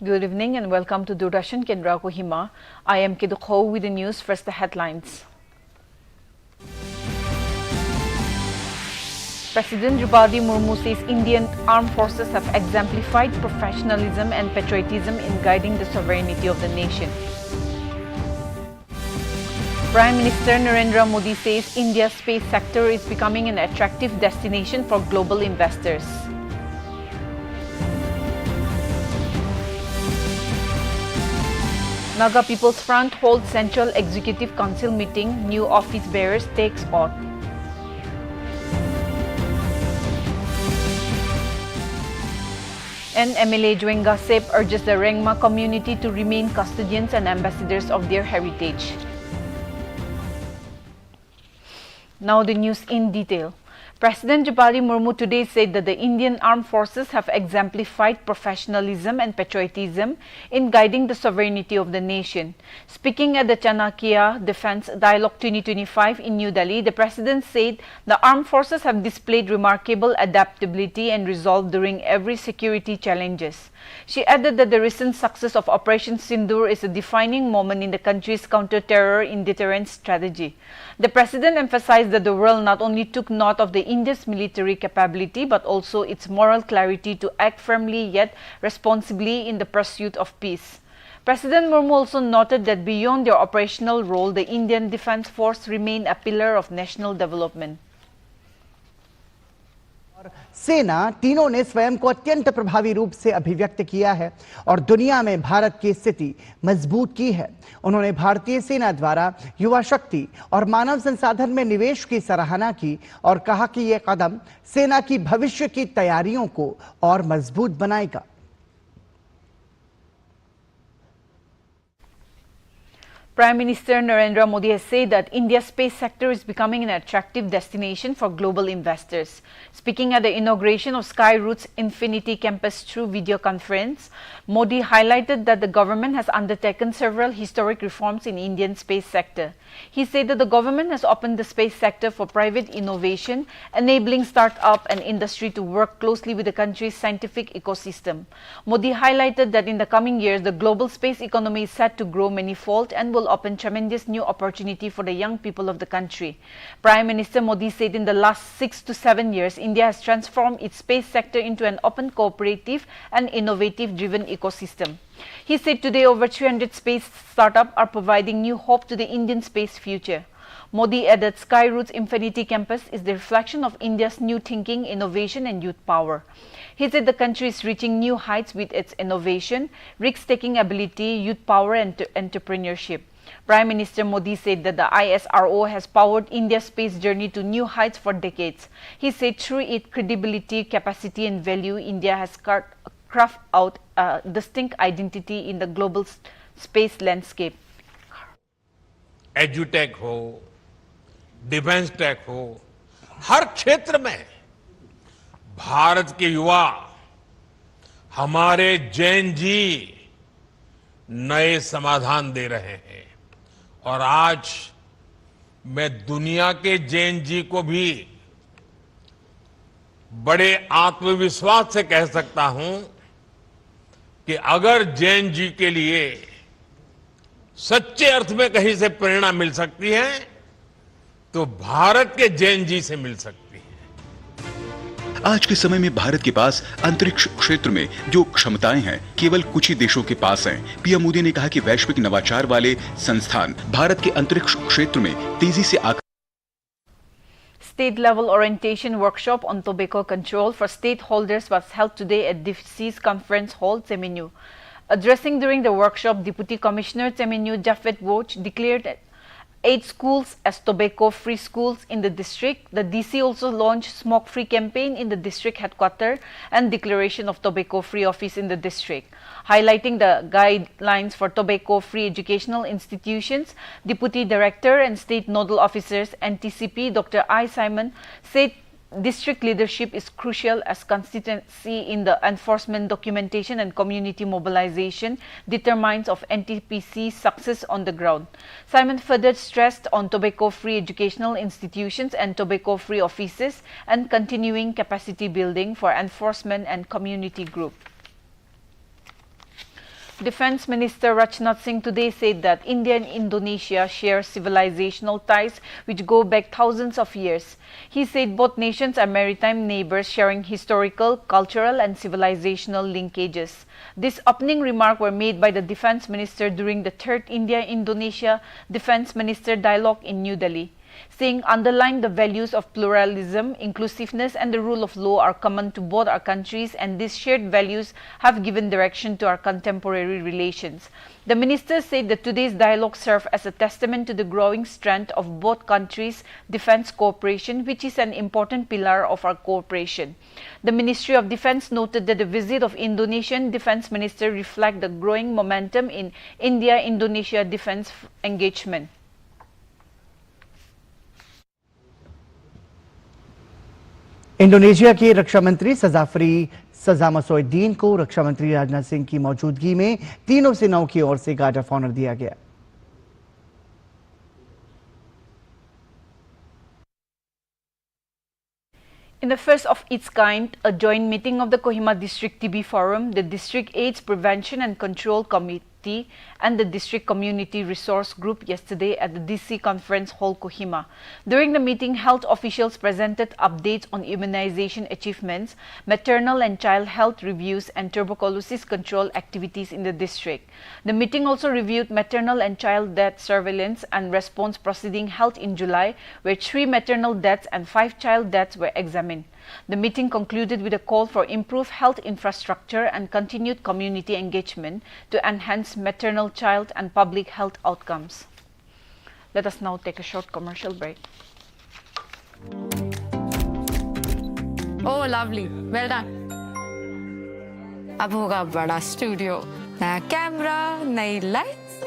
Good evening and welcome to Doordarshan Kendra Kohima. I am Kedukho with the news. First, the headlines. President Draupadi Murmu says Indian armed forces have exemplified professionalism and patriotism in guiding the sovereignty of the nation. Prime Minister Narendra Modi says India's space sector is becoming an attractive destination for global investors. Naga People's Front holds Central Executive Council meeting. New office bearers takes oath. And MLA Juenga Sep urges the Rengma community to remain custodians and ambassadors of their heritage. Now the news in detail. President Draupadi Murmu today said that the Indian armed forces have exemplified professionalism and patriotism in guiding the sovereignty of the nation. Speaking at the Chanakya Defence Dialogue 2025 in New Delhi, the President said the armed forces have displayed remarkable adaptability and resolve during every security challenges. She added that the recent success of Operation Sindoor is a defining moment in the country's counter-terror in deterrence strategy. The President emphasized that the world not only took note of India's military capability but also its moral clarity to act firmly yet responsibly in the pursuit of peace. President Murmu also noted that beyond their operational role, the Indian Defence Force remain a pillar of national development. सेना तीनों ने स्वयं को अत्यंत प्रभावी रूप से अभिव्यक्त किया है और दुनिया में भारत की स्थिति मजबूत की है। उन्होंने भारतीय सेना द्वारा युवा शक्ति और मानव संसाधन में निवेश की सराहना की और कहा कि यह कदम सेना की भविष्य की तैयारियों को और मजबूत बनाएगा। Prime Minister Narendra Modi has said that India's space sector is becoming an attractive destination for global investors. Speaking at the inauguration of Skyroot's Infinity Campus through video conference, Modi highlighted that the government has undertaken several historic reforms in Indian space sector. He said that the government has opened the space sector for private innovation, enabling start-up and industry to work closely with the country's scientific ecosystem. Modi highlighted that in the coming years, the global space economy is set to grow manifold and will open tremendous new opportunity for the young people of the country. Prime Minister Modi said in the last 6 to 7 years, India has transformed its space sector into an open, cooperative and innovative-driven ecosystem. He said today over 300 space startups are providing new hope to the Indian space future. Modi added Skyroot's Infinity Campus is the reflection of India's new thinking, innovation and youth power. He said the country is reaching new heights with its innovation, risk-taking ability, youth power and entrepreneurship. Prime Minister Modi said that the ISRO has powered India's space journey to new heights for decades. He said through its credibility, capacity and value, India has crafted out a distinct identity in the global space landscape. एजुटेक हो, defence take हो, हर क्षेत्र में भारत के युवा, हमारे जैन जी नए समाधान दे रहे हैं और आज मैं दुनिया के जैन जी को भी बड़े आत्मविश्वास से कह सकता हूं कि अगर जैन जी के लिए सच्चे अर्थ में कहीं से प्रेरणा मिल सकती है तो भारत के जैन जी से मिल सकती है। आज के समय में भारत के पास अंतरिक्ष क्षेत्र में जो क्षमताएं हैं केवल कुछ ही देशों के पास हैं। पीएम मोदी ने कहा कि वैश्विक नवाचार वाले संस्थान भारत के अंतरिक्ष क्षेत्र में तेजी से State level orientation workshop on tobacco control for stakeholders was held today at DFC's Conference Hall, Seminyu. Addressing during the workshop, Deputy Commissioner Seminyu Jafet Woch declared 8 schools as tobacco-free schools in the district. The DC also launched smoke-free campaign in the district headquarters and declaration of tobacco-free office in the district. Highlighting the guidelines for tobacco-free educational institutions, Deputy Director and State Nodal Officers NTCP Dr. I. Simon said district leadership is crucial as consistency in the enforcement, documentation and community mobilization determines of NTPC's success on the ground. Simon further stressed on tobacco-free educational institutions and tobacco-free offices and continuing capacity building for enforcement and community group. Defence Minister Rajnath Singh today said that India and Indonesia share civilizational ties which go back thousands of years. He said both nations are maritime neighbours sharing historical, cultural and civilizational linkages. This opening remark were made by the Defence Minister during the 3rd India-Indonesia Defence Minister Dialogue in New Delhi. Singh underlined the values of pluralism, inclusiveness and the rule of law are common to both our countries, and these shared values have given direction to our contemporary relations. The minister said that today's dialogue served as a testament to the growing strength of both countries' defence cooperation, which is an important pillar of our cooperation. The Ministry of Defence noted that the visit of Indonesian Defence Minister reflects the growing momentum in India-Indonesia defence engagement. Indonesia के रक्षा मंत्री सजाफरी सजामसोद्दीन को रक्षा मंत्री राजनाथ सिंह की मौजूदगी में तीनों सेनाओं की ओर से गार्ड ऑफ ऑनर दिया गया। In the first of its kind, a joint meeting of the Kohima District TB Forum, the District AIDS Prevention and Control Committee and the District Community Resource Group yesterday at the DC Conference Hall, Kohima. During the meeting, health officials presented updates on immunization achievements, maternal and child health reviews and tuberculosis control activities in the district. The meeting also reviewed maternal and child death surveillance and response proceeding held in July, where 3 maternal deaths and 5 child deaths were examined. The meeting concluded with a call for improved health infrastructure and continued community engagement to enhance maternal, child and public health outcomes. Let us now take a short commercial break. Oh, lovely. Well done. अब होगा बड़ा studio, नया camera, नई lights.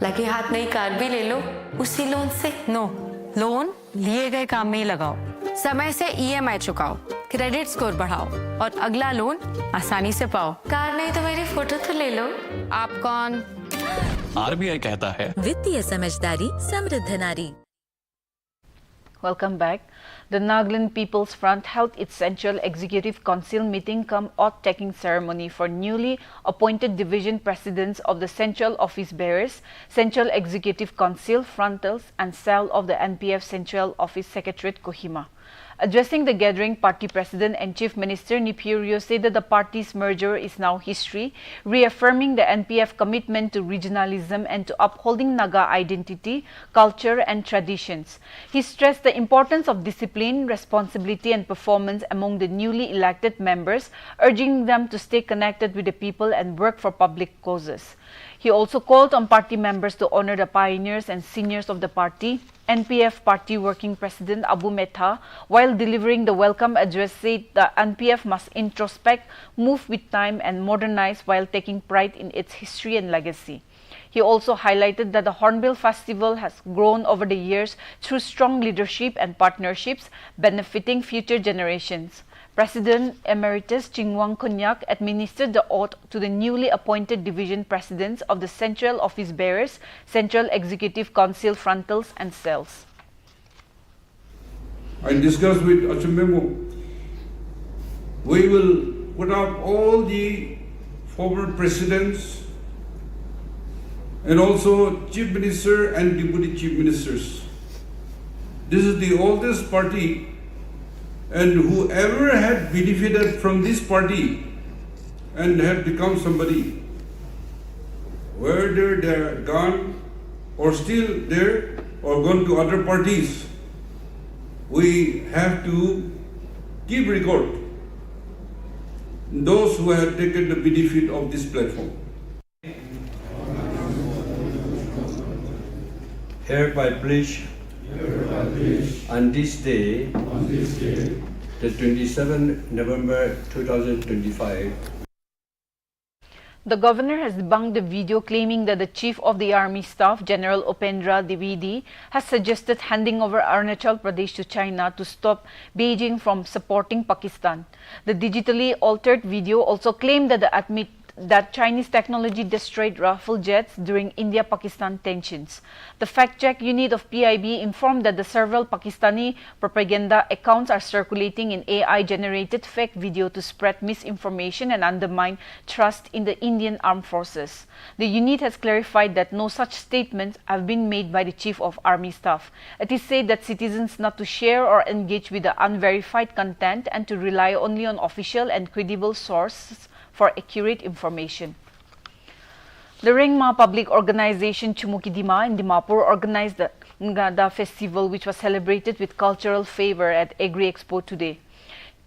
लगे हाथ नई car भी ले लो उसी लोन से। नो, लोन लिए गए काम में ही लगाओ, समय से EMI चुकाओ, क्रेडिट स्कोर बढ़ाओ और अगला लोन आसानी से पाओ। कार नहीं तो मेरी फोटो तो ले लो। आप कौन? RBI कहता है वित्तीय समझदारी समृद्ध नारी। Welcome back. The Nagaland People's Front held its Central Executive Council meeting cum oath-taking ceremony for newly appointed division presidents of the Central Office Bearers, Central Executive Council, Frontals and Cell of the NPF Central Office Secretariat, Kohima. Addressing the gathering, Party President and Chief Minister Nipurio said that the party's merger is now history, reaffirming the NPF commitment to regionalism and to upholding Naga identity, culture and traditions. He stressed the importance of discipline, responsibility and performance among the newly elected members, urging them to stay connected with the people and work for public causes. He also called on party members to honor the pioneers and seniors of the party. NPF Party Working President Abu Metha, while delivering the welcome address, said the NPF must introspect, move with time and modernize while taking pride in its history and legacy. He also highlighted that the Hornbill Festival has grown over the years through strong leadership and partnerships, benefiting future generations. President Emeritus Chingwang Konyak administered the oath to the newly appointed division presidents of the Central Office Bearers, Central Executive Council, Frontals and Cells. I discussed with Achimemo. We will put up all the former presidents and also chief minister and deputy chief ministers. This is the oldest party, and whoever had benefited from this party and have become somebody, whether they're gone or still there or gone to other parties, we have to keep record those who have taken the benefit of this platform. Hereby pledge on this day, the 27th November 2025. The governor has debunked the video claiming that the Chief of the Army Staff, General Upendra Dwivedi, has suggested handing over Arunachal Pradesh to China to stop Beijing from supporting Pakistan. The digitally altered video also claimed that the that Chinese technology destroyed Rafale jets during India-Pakistan tensions. The fact-check unit of PIB informed that the several Pakistani propaganda accounts are circulating in AI-generated fake video to spread misinformation and undermine trust in the Indian Armed Forces. The unit has clarified that no such statements have been made by the Chief of Army Staff. It is said that citizens not to share or engage with the unverified content and to rely only on official and credible sources for accurate information. The Ringma Public Organization Chumukidima in Dimapur organized the Ngada Festival, which was celebrated with cultural favor at Agri Expo today.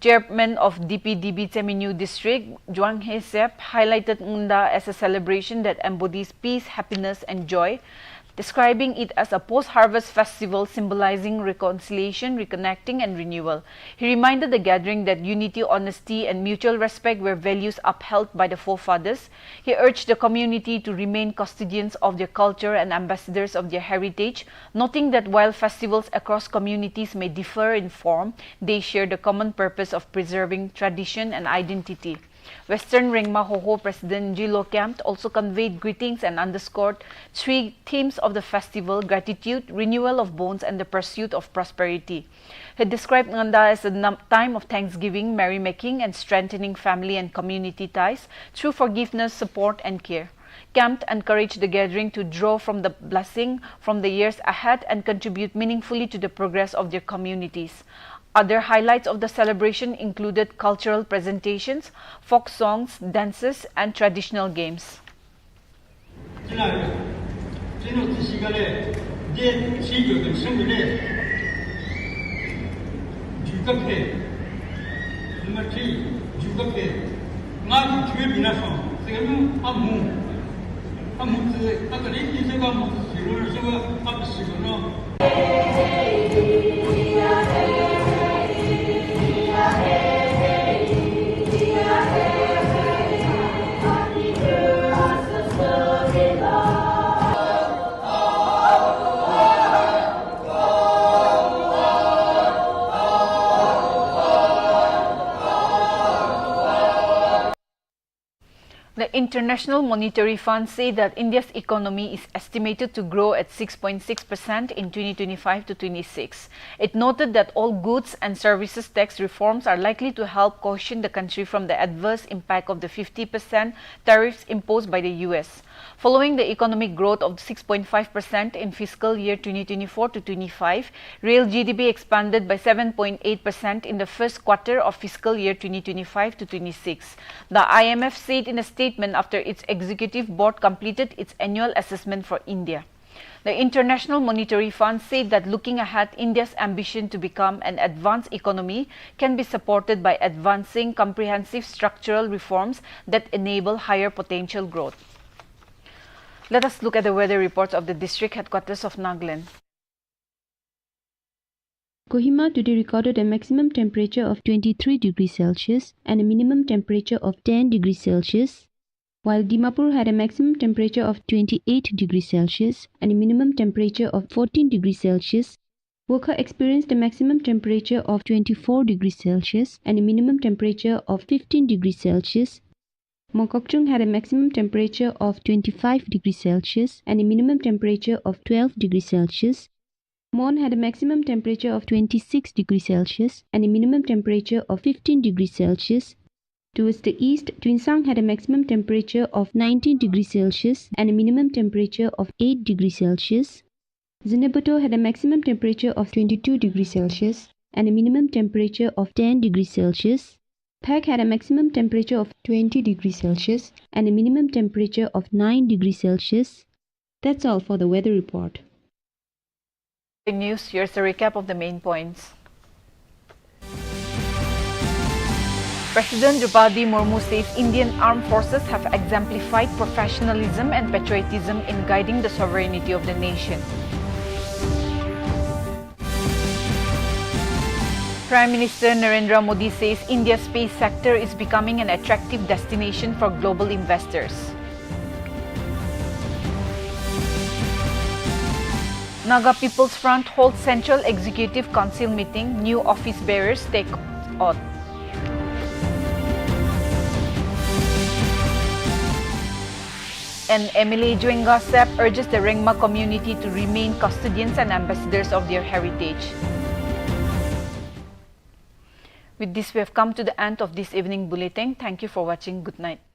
Chairman of DPDB Teminu District, Juang He Sep, highlighted Ngada as a celebration that embodies peace, happiness and joy, describing it as a post-harvest festival symbolizing reconciliation, reconnecting and renewal. He reminded the gathering that unity, honesty and mutual respect were values upheld by the forefathers. He urged the community to remain custodians of their culture and ambassadors of their heritage, noting that while festivals across communities may differ in form, they share the common purpose of preserving tradition and identity. Western Ringma Hoho President Jilo Kampt also conveyed greetings and underscored three themes of the festival: gratitude, renewal of bonds, and the pursuit of prosperity. He described Ngada as a time of thanksgiving, merrymaking, and strengthening family and community ties through forgiveness, support, and care. Kampt encouraged the gathering to draw from the blessing from the years ahead and contribute meaningfully to the progress of their communities. Other highlights of the celebration included cultural presentations, folk songs, dances, and traditional games. The International Monetary Fund say that India's economy is estimated to grow at 6.6% in 2025 to 26. It noted that all goods and services tax reforms are likely to help cushion the country from the adverse impact of the 50% tariffs imposed by the US. Following the economic growth of 6.5% in fiscal year 2024 to 25, real GDP expanded by 7.8% in the first quarter of fiscal year 2025 to 26. The IMF said in a statement after its executive board completed its annual assessment for India. The International Monetary Fund said that looking ahead, India's ambition to become an advanced economy can be supported by advancing comprehensive structural reforms that enable higher potential growth. Let us look at the weather reports of the district headquarters of Nagaland. Kohima today recorded a maximum temperature of 23 degrees Celsius and a minimum temperature of 10 degrees Celsius, while Dimapur had a maximum temperature of 28 degrees Celsius and a minimum temperature of 14 degrees Celsius. Wokha experienced a maximum temperature of 24 degrees Celsius and a minimum temperature of 15 degrees Celsius. Mokokchung had a maximum temperature of 25 degrees Celsius and a minimum temperature of 12 degrees Celsius. Mon had a maximum temperature of 26 degrees Celsius and a minimum temperature of 15 degrees Celsius. Towards the east, Twinsang had a maximum temperature of 19 degrees Celsius and a minimum temperature of 8 degrees Celsius. Zinabuto had a maximum temperature of 22 degrees Celsius and a minimum temperature of 10 degrees Celsius. Phek had a maximum temperature of 20 degrees Celsius and a minimum temperature of 9 degrees Celsius. That's all for the weather report. News, here's a recap of the main points. President Draupadi Murmu says Indian armed forces have exemplified professionalism and patriotism in guiding the sovereignty of the nation. Prime Minister Narendra Modi says India's space sector is becoming an attractive destination for global investors. Naga People's Front holds Central Executive Council meeting. New office bearers take oath. And Emily Juenga Sep urges the Rengma community to remain custodians and ambassadors of their heritage. With this, we have come to the end of this evening bulletin. Thank you for watching. Good night.